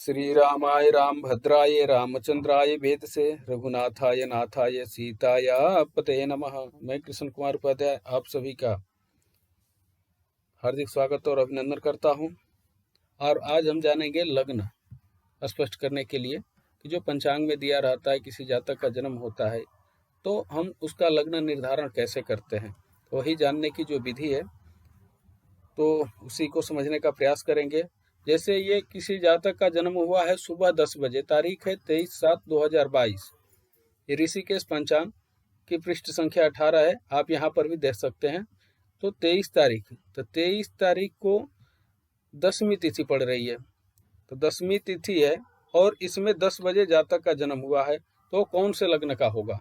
श्री रामाय रामभद्राय रामचंद्राय वेदसे रघुनाथाय नाथाय सीताया पते नमः। मैं कृष्ण कुमार उपाध्याय आप सभी का हार्दिक स्वागत और अभिनंदन करता हूं। और आज हम जानेंगे लग्न स्पष्ट करने के लिए कि जो पंचांग में दिया रहता है किसी जातक का जन्म होता है तो हम उसका लग्न निर्धारण कैसे करते हैं, वही जानने की जो विधि है तो उसी को समझने का प्रयास करेंगे। जैसे ये किसी जातक का जन्म हुआ है सुबह 10 बजे, तारीख है 23/7/2022। ये ऋषिकेश पंचांग की पृष्ठ संख्या 18 है, आप यहाँ पर भी देख सकते हैं। तो 23 तारीख, तो 23 तारीख को 10वीं तिथि पड़ रही है, तो 10वीं तिथि है और इसमें 10 बजे जातक का जन्म हुआ है, तो कौन से लग्न का होगा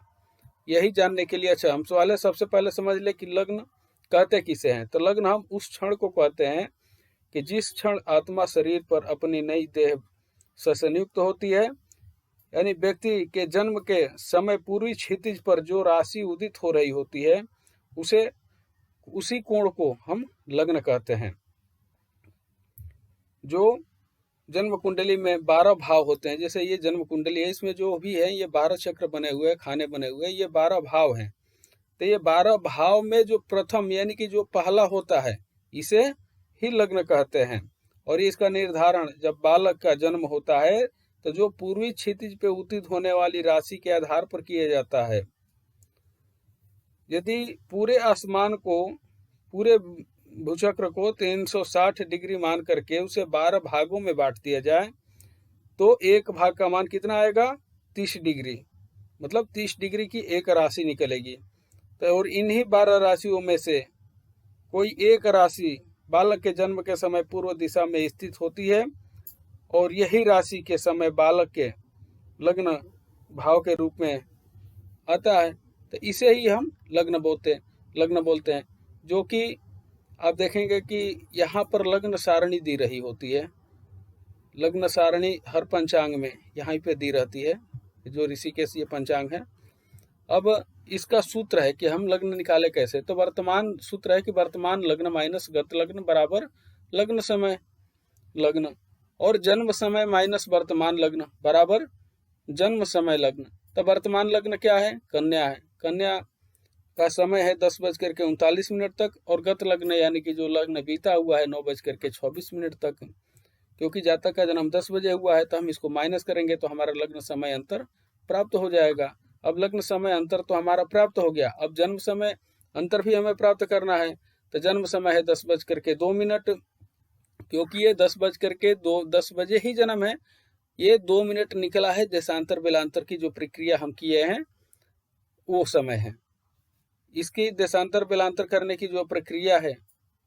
यही जानने के लिए अच्छा हम सबसे पहले समझ ले कि लग्न कहते किसे हैं। तो लग्न हम उस क्षण को कहते हैं कि जिस क्षण आत्मा शरीर पर अपनी नई देह से संयुक्त होती है, यानी व्यक्ति के जन्म के समय पूर्वी क्षितिज पर जो राशि उदित हो रही होती है उसी कोण को हम लग्न कहते हैं। जो जन्म कुंडली में 12 भाव होते हैं, जैसे ये जन्म कुंडली है, इसमें जो भी है ये 12 चक्र बने हुए हैं, खाने बने हुए हैं, ये 12 भाव हैं। तो ये 12 भाव में जो प्रथम यानी कि जो पहला होता है इसे ही लग्न कहते हैं। और इसका निर्धारण जब बालक का जन्म होता है तो जो पूर्वी क्षितिज पे उदित होने वाली राशि के आधार पर किया जाता है। यदि पूरे आसमान को, पूरे भूचक्र को 360 डिग्री मान करके उसे 12 भागों में बांट दिया जाए तो एक भाग का मान कितना आएगा, 30 डिग्री, मतलब 30 डिग्री की एक राशि निकलेगी। तो और इन्हीं 12 राशियों में से कोई एक राशि बालक के जन्म के समय पूर्व दिशा में स्थित होती है और यही राशि के समय बालक के लग्न भाव के रूप में आता है, तो इसे ही हम लग्न बोलते हैं। जो कि आप देखेंगे कि यहाँ पर लग्न सारणी दी रही होती है। लग्न सारणी हर पंचांग में यहाँ पे दी रहती है, जो ऋषिकेश ये पंचांग है। अब इसका सूत्र है कि हम लग्न निकाले कैसे। तो वर्तमान सूत्र है कि वर्तमान लग्न माइनस गत लग्न बराबर लग्न समय लग्न, और जन्म समय माइनस वर्तमान लग्न बराबर जन्म समय लग्न। तो वर्तमान लग्न क्या है, कन्या है। कन्या का समय है 10:39 तक और गत लग्न यानी कि जो लग्न बीता हुआ है 9:26 तक। क्योंकि जातक का जन्म 10 बजे हुआ है तो हम इसको माइनस करेंगे तो हमारा लग्न समय अंतर प्राप्त हो जाएगा। अब लग्न समय अंतर तो हमारा प्राप्त हो गया, अब जन्म समय अंतर भी हमें प्राप्त करना है। तो जन्म समय है 10:02, क्योंकि ये 10 बजे ही जन्म है, ये 2 मिनट निकला है देशांतर बेलांतर की जो प्रक्रिया हम किए हैं वो समय है। इसकी देशांतर बेलांतर करने की जो प्रक्रिया है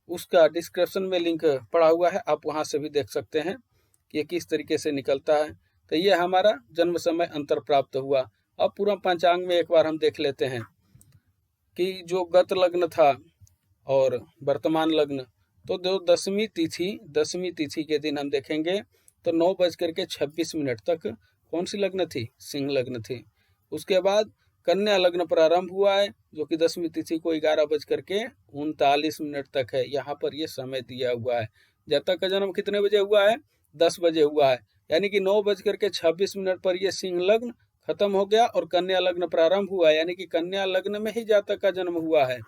उसका डिस्क्रिप्शन में लिंक पड़ा हुआ है, आप वहां से भी देख सकते हैं कि ये किस तरीके से निकलता है। तो ये हमारा जन्म समय अंतर प्राप्त हुआ। अब पूरा पंचांग में एक बार हम देख लेते हैं कि जो गत लग्न था और वर्तमान लग्न, तो जो 10वीं तिथि के दिन हम देखेंगे तो 9:26 तक कौन सी लग्न थी, सिंह लग्न थी। उसके बाद कन्या लग्न प्रारंभ हुआ है जो कि 10वीं तिथि को 11:39 तक है। यहाँ पर ये समय दिया हुआ है। जातक का जन्म कितने बजे हुआ है, 10 बजे हुआ है, यानी कि 9:26 पर ये सिंह लग्न खत्म हो गया और कन्या लग्न प्रारंभ हुआ, यानी कि कन्या लग्न में ही जातक का जन्म हुआ है।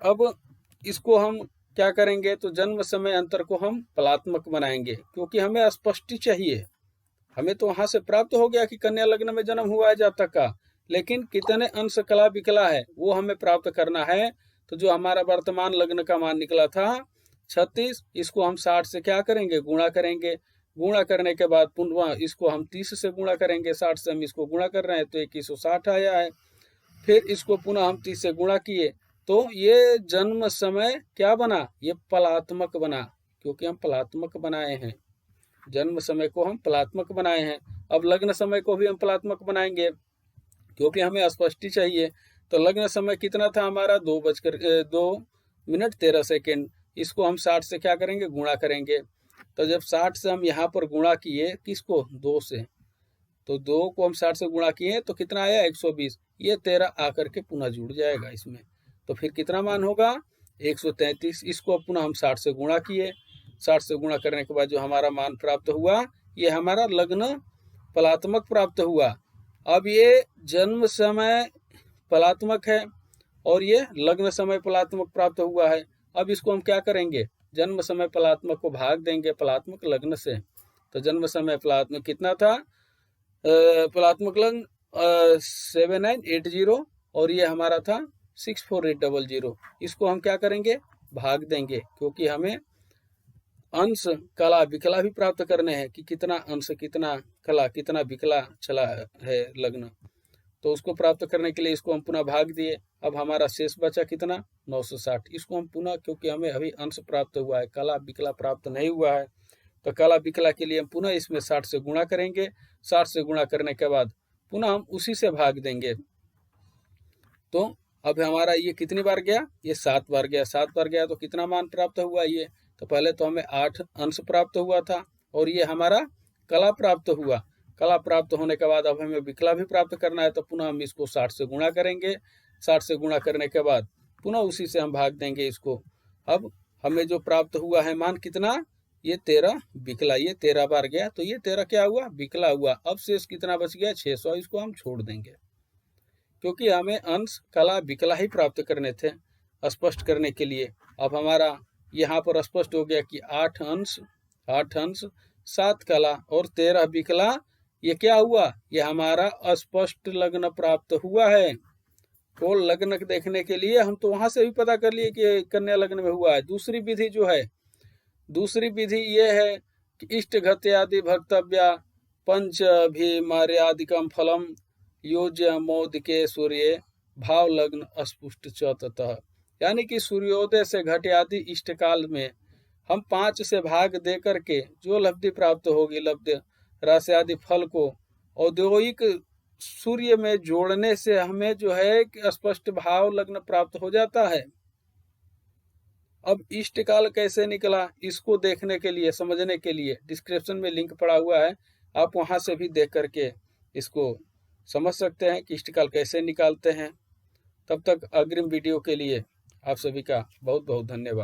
अब इसको हम क्या करेंगे, तो जन्म समय अंतर को हम फलात्मक बनाएंगे, क्योंकि हमें स्पष्टि चाहिए। हमें तो वहां से प्राप्त हो गया कि कन्या लग्न में जन्म हुआ है जातक का, लेकिन कितने अंश कला विकला है वो हमें प्राप्त करना है। तो जो हमारा वर्तमान लग्न का मान निकला था 36, इसको हम 60 से क्या करेंगे, गुणा करेंगे। गुणा करने के बाद पुनः इसको हम 30 से गुणा करेंगे, 60 से हम इसको गुणा कर रहे हैं तो 2160 आया है। फिर इसको पुनः हम 30 से गुणा किए तो ये जन्म समय क्या बना, ये फलात्मक बना, क्योंकि हम फलात्मक बनाए हैं। जन्म समय को हम फलात्मक बनाए हैं। अब लग्न समय को भी हम फलात्मक बनाएंगे क्योंकि हमें स्पष्टि चाहिए। तो लग्न समय कितना था हमारा, 2:02 इसको हम 60 से क्या करेंगे, गुणा करेंगे। तो जब 60 से हम यहाँ पर गुणा किए किसको, 2 से, तो 2 को हम 60 से गुणा किए तो कितना आया, 120। ये 13 आकर के पुनः जुड़ जाएगा इसमें, तो फिर कितना मान होगा, 133। इसको पुनः हम 60 से गुणा किए, 60 से गुणा करने के बाद जो हमारा मान प्राप्त हुआ ये हमारा लग्न फलात्मक प्राप्त हुआ। अब ये जन्म समय फलात्मक है और ये लग्न समय फलात्मक प्राप्त हुआ है। अब इसको हम क्या करेंगे, जन्म समय फलात्मक को भाग देंगे फलात्मक लग्न से। तो जन्म समय फलात्मक कितना था, फलात्मक लग्न 7980 और ये हमारा था 64800। इसको हम क्या करेंगे, भाग देंगे, क्योंकि हमें अंश कला विकला भी प्राप्त करने हैं कि कितना अंश कितना कला कितना विकला चला है लग्न। तो उसको प्राप्त करने के लिए इसको हम पुनः भाग दिए। अब हमारा शेष बचा कितना, 960। इसको हम पुनः, क्योंकि हमें अभी अंश प्राप्त हुआ है, कला विकला प्राप्त नहीं हुआ है, तो कला विकला के लिए हम पुनः इसमें 60 से गुणा करेंगे। 60 से गुणा करने के बाद पुनः हम उसी से भाग देंगे। तो अब हमारा ये कितनी बार गया, ये 7 बार गया। 7 बार गया तो कितना मान प्राप्त हुआ ये, तो पहले तो हमें 8 अंश प्राप्त हुआ था और ये हमारा कला प्राप्त हुआ। कला प्राप्त होने के बाद अब हमें विकला भी प्राप्त करना है, तो पुनः हम इसको 60 से गुणा करेंगे। 60 से गुणा करने के बाद पुनः उसी से हम भाग देंगे इसको। अब हमें जो प्राप्त हुआ है मान कितना, ये 13 विकला। ये 13 बार गया तो ये 13 क्या हुआ, विकला हुआ। अब शेष कितना बच गया, 600। इसको हम छोड़ देंगे, क्योंकि हमें अंश कला विकला ही प्राप्त करने थे स्पष्ट करने के लिए। अब हमारा यहाँ पर स्पष्ट हो गया कि 8 अंश 7 कला और 13 विकला, ये क्या हुआ, ये हमारा अस्पष्ट लग्न प्राप्त हुआ है। तो लग्न देखने के लिए हम तो वहां से भी पता कर लिए कि कन्या लग्न में हुआ है। दूसरी विधि जो है, दूसरी विधि ये है कि इष्ट घत्यादि भक्तव्या पंचभिमार्यादिकम फलम योज्य मोद के सूर्य भाव लग्न अस्पुष्ट च ततः। यानी कि सूर्योदय से घट आदि इष्ट काल में हम 5 से भाग दे करके जो लब्धि प्राप्त होगी, लब्ध राशि आदि फल को औद्योगिक सूर्य में जोड़ने से हमें जो है कि स्पष्ट भाव लग्न प्राप्त हो जाता है। अब इष्ट काल कैसे निकला, इसको देखने के लिए, समझने के लिए डिस्क्रिप्शन में लिंक पड़ा हुआ है, आप वहां से भी देख करके इसको समझ सकते हैं कि इष्ट काल कैसे निकालते हैं। तब तक अग्रिम वीडियो के लिए आप सभी का बहुत बहुत धन्यवाद।